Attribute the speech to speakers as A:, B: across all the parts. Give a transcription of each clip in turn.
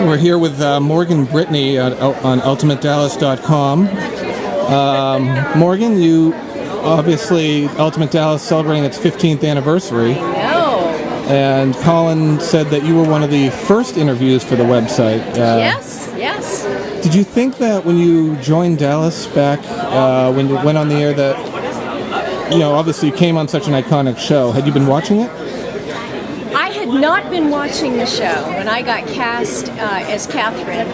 A: We're here with Morgan Brittany on UltimateDallas.com. Morgan, you obviously, Ultimate Dallas celebrating its 15th anniversary.
B: I know.
A: And Colin said that you were one of the first interviews for the website.
B: Yes.
A: Did you think that when you joined Dallas back when you went on the air that, obviously you came on such an iconic show. Had you been watching it?
B: I had not been watching the show when I got cast as Catherine.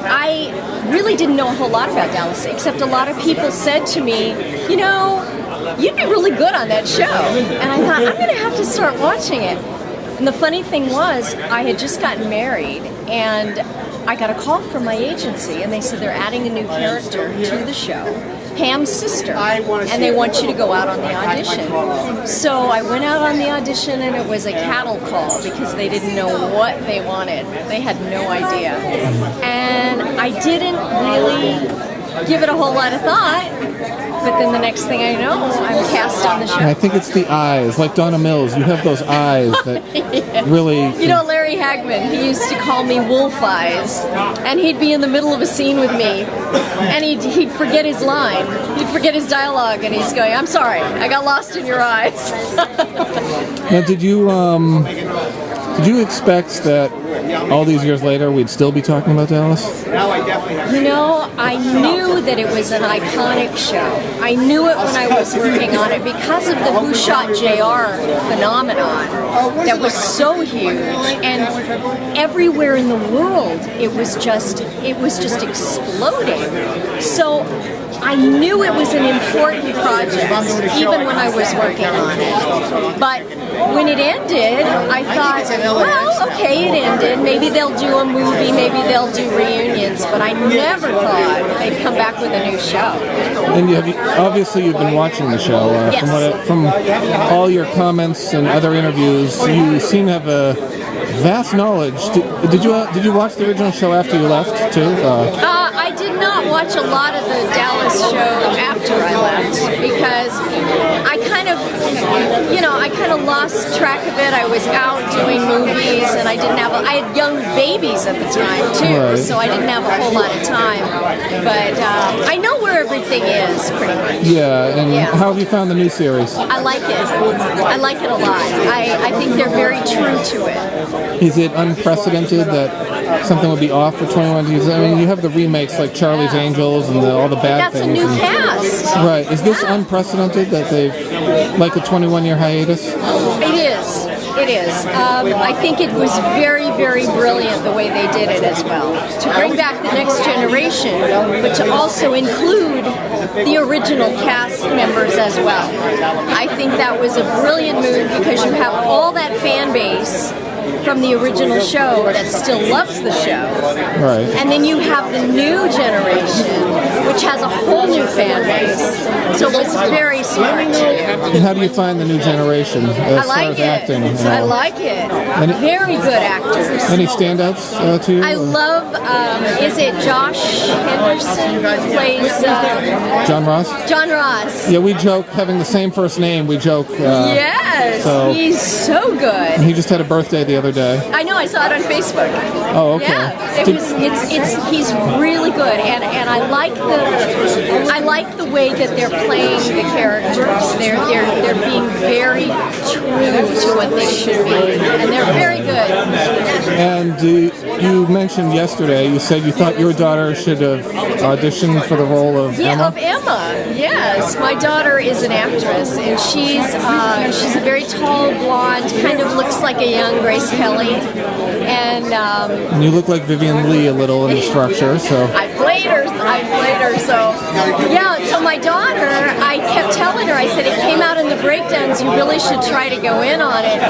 B: I really didn't know a whole lot about Dallas, except a lot of people said to me, you'd be really good on that show. And I thought, I'm going to have to start watching it. And the funny thing was, I had just gotten married, and I got a call from my agency, and they said they're adding a new character to the show, Pam's sister, and they want you to go out on the audition. So I went out on the audition, and it was a cattle call because they didn't know what they wanted. They had no idea. And I didn't really give it a whole lot of thought. But then the next thing I know, I'm cast on the show.
A: I think it's the eyes, like Donna Mills. You have those eyes that really...
B: Larry Hagman, he used to call me wolf eyes, and he'd be in the middle of a scene with me, and he'd forget his line. He'd forget his dialogue, and he's going, I'm sorry, I got lost in your eyes.
A: Now, did you expect that all these years later we'd still be talking about Dallas?
B: I knew that it was an iconic show. I knew it when I was working on it because of the Who Shot JR phenomenon that was so huge, and everywhere in the world it was just exploding. So I knew it was an important project, even when I was working on it. But when it ended, I thought, well, okay, it ended. Maybe they'll do a movie, maybe they'll do reunions, but I never thought they'd come back with a new show.
A: And obviously you've been watching the show.
B: Yes.
A: From all your comments and other interviews, you seem to have a vast knowledge. Did you watch the original show after you left, too?
B: I did not watch a lot of the Dallas show after I left because I kind of lost track of it. I was out doing movies, and I had young babies at the time too,
A: right.
B: So I didn't have a whole lot of time. But I know where everything is pretty much.
A: Yeah, and how have you found the new series?
B: I like it. I like it a lot. I think they're very true to it.
A: Is it unprecedented that something would be off for 21 years? I mean, you have the remakes like Charlie's Angels and all the bad
B: That's
A: things.
B: That's a new cast.
A: Right. Is this unprecedented that they've, like a 21-year hiatus?
B: It is. I think it was very, very brilliant the way they did it as well. To bring back the next generation, but to also include the original cast members as well. I think that was a brilliant move because you have all that fan base from the original show that still loves the show.
A: Right.
B: And then you have the new generation, which has a whole new fan base. So it was very smart to do.
A: And how do you find the new generation as far as acting?
B: I like it. Very good actors.
A: Any standouts to you?
B: I love, is it Josh Henderson who plays...
A: John Ross?
B: John Ross.
A: Yeah, we joke, having the same first name, we joke.
B: Yes, so, he's so good.
A: He just had a birthday the other day.
B: I know, I saw it on Facebook.
A: Oh, okay.
B: Yeah, he's really good, and I like the way that they're playing the characters. They're being very true to what they should be, and they're very good.
A: And you mentioned yesterday, you said you thought your daughter should have auditioned for the role of Emma?
B: Yeah, of Emma, yes. My daughter is an actress, and she's a very tall, blonde, kind of looks like a young Grace Kelly. And
A: you look like Vivian Lee a little in the structure, so...
B: I played her, so... Yeah, so my daughter, I kept telling her, I said, it came out in the breakdowns, you really should try to go in on it.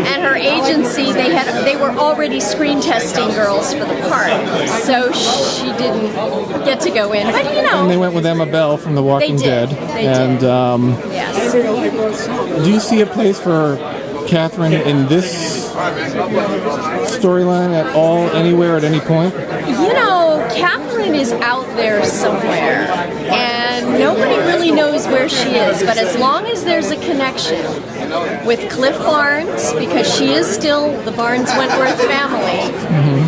B: And her agency, they were already screen testing girls for the part, so she didn't get to go in. But,
A: And they went with Emma Bell from The Walking Dead.
B: They did. Yes.
A: Do you see a place for Catherine in this storyline at all, anywhere, at any point?
B: Catherine is out there somewhere, and nobody really knows where she is, but as long as there's a connection with Cliff Barnes, because she is still the Barnes Wentworth family,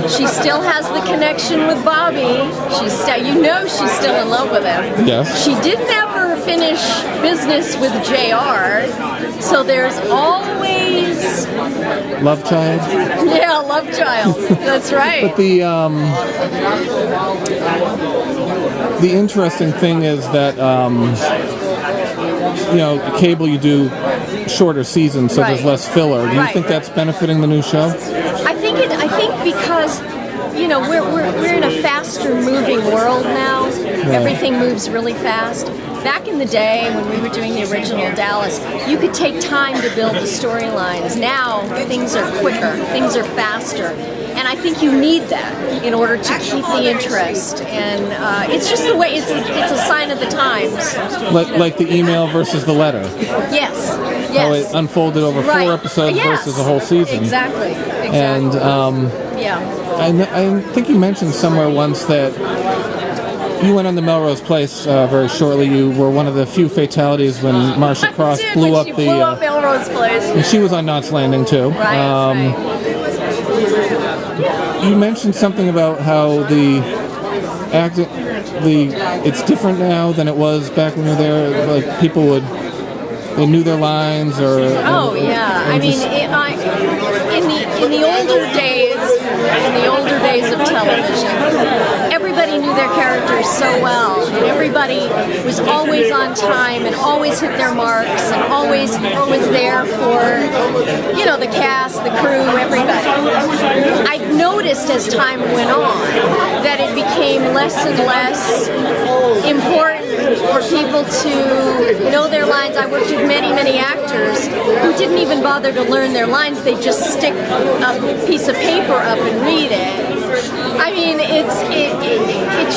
B: she still has the connection with Bobby. She's she's still in love with him.
A: Yes.
B: She didn't ever finish business with JR, so there's always
A: Love child.
B: Yeah, love child. That's right.
A: But the interesting thing is that cable, you do shorter seasons, so there's less filler. Do you think that's benefiting the new show?
B: I think because we're in a faster moving world now.
A: Yeah.
B: Everything moves really fast. Back in the day when we were doing the original Dallas, you could take time to build the storylines. Now things are quicker, things are faster. And I think you need that in order to keep the interest. And it's just the way, it's a sign of the times.
A: Like the email versus the letter.
B: Yes.
A: How it unfolded over 4 episodes versus a whole season.
B: Exactly.
A: And I think you mentioned somewhere once that you went on the Melrose Place very shortly. You were one of the few fatalities when Marcia Cross blew up
B: Melrose Place.
A: And she was on Knots Landing too.
B: Right.
A: You mentioned something about how it's different now than it was back when you were there. Like they knew their lines, or
B: in the older days of television, everybody knew their characters so well, and everybody was always on time and always hit their marks and always there for the cast, the crew, everybody. I've noticed as time went on that it became less and less important for people to know their lines. I worked with many actors who didn't even bother to learn their lines. They just stick a piece of paper up and read it. I mean, it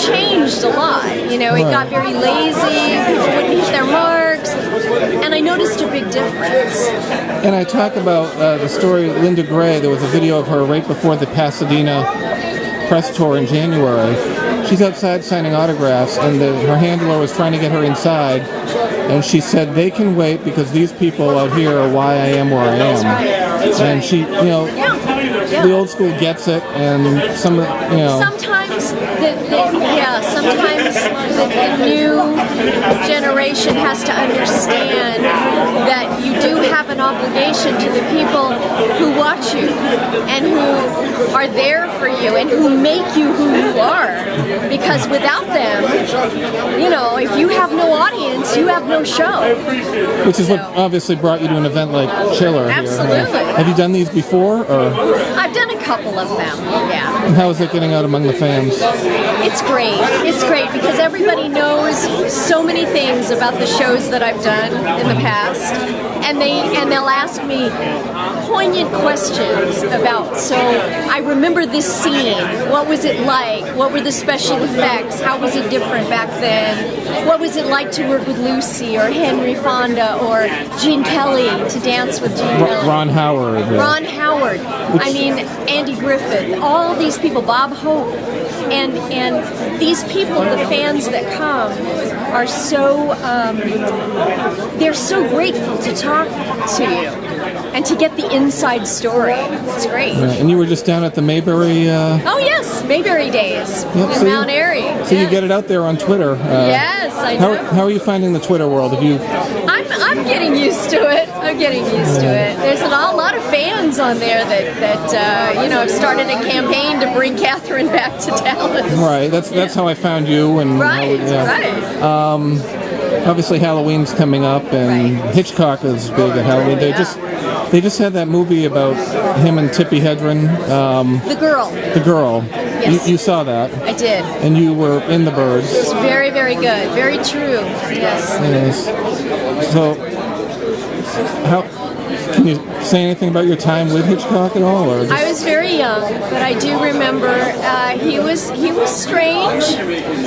B: changed a lot. It got very lazy. People wouldn't hit their marks, and I noticed a big difference.
A: And I talk about the story Linda Gray. There was a video of her right before the Pasadena press tour in January. She's outside signing autographs, and her handler was trying to get her inside, and she said, "They can wait because these people out here are why I am where I am."
B: That's right.
A: And she, the old school gets it, and
B: sometimes the new generation has to understand that you do have an obligation to the people who watch you and who are there for you and who make you who you are. Because without them, if you have no audience, you have no show.
A: Which is what obviously brought you to an event like Chiller.
B: Absolutely.
A: Here. Have you done these before? Or?
B: I've done a couple of them, yeah.
A: And how is it getting out among the fans?
B: It's great. It's great because everybody knows so many things about the shows that I've done in the past, and they'll ask me poignant questions about. So I remember this scene. What was it like? What were the special effects? How was it different back then? What was it like to work with Lucy or Henry Fonda or Gene Kelly, to dance with Gene Kelly?
A: Ron Howard.
B: Ron Howard. Andy Griffith. All these people. Bob Hope. And these people, the fans that come, are so they're so grateful to talk to you and to get the inside story. It's great.
A: Yeah, and you were just down at the Mayberry.
B: Oh yes, Mayberry Days in Mount Airy.
A: So you get it out there on Twitter.
B: Yes, I do.
A: How are you finding the Twitter world?
B: I'm getting used to it. There's a lot of fans on there that have started a campaign to bring Catherine back to Dallas.
A: Right. That's how I found you. And
B: right.
A: Obviously Halloween's coming up, and Hitchcock is big at Halloween. They just had that movie about him and Tippi Hedren.
B: The Girl. Yes.
A: You saw that.
B: I did.
A: And you were in The Birds.
B: It was very, very good. Very true. Yes.
A: So, can you say anything about your time with Hitchcock at all? Or
B: I was very young, but I do remember he was strange.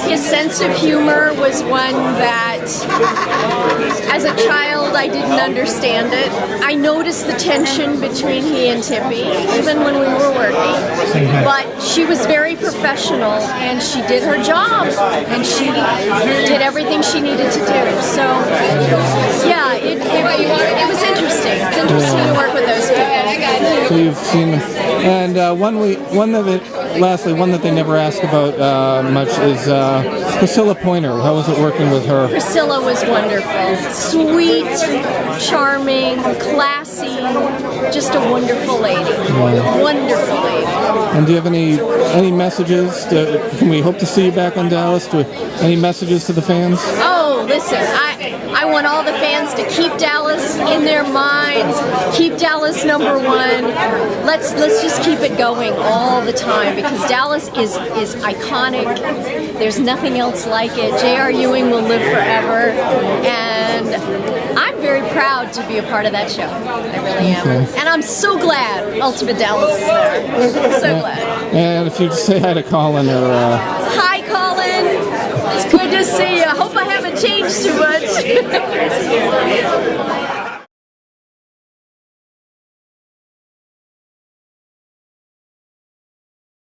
B: His sense of humor was one that, as a child, I didn't understand it. I noticed the tension between he and Tippy, even when we were working. But she was very professional, and she did her job, and she did everything she needed to do. So, yeah, it was interesting. It's interesting to work with those people.
A: So you've seen them. And lastly, one that they never ask about much is Priscilla Pointer. How was it working with her?
B: Priscilla was wonderful. Sweet, charming, classy, just a wonderful lady.
A: Yeah.
B: Wonderful lady.
A: And do you have any messages? Can we hope to see you back on Dallas? Any messages to the fans?
B: Oh, listen, I want all the fans to keep Dallas in their minds, keep Dallas number one. Let's just keep it going all the time, because Dallas is iconic. There's nothing else like it. J.R. Ewing will live forever, and I'm very proud to be a part of that show. I really am.
A: Okay.
B: And I'm so glad Ultimate Dallas is there. So glad.
A: And if you just say hi to Colin or...
B: Hi, Colin. It's good to see you. I hope I haven't changed too much.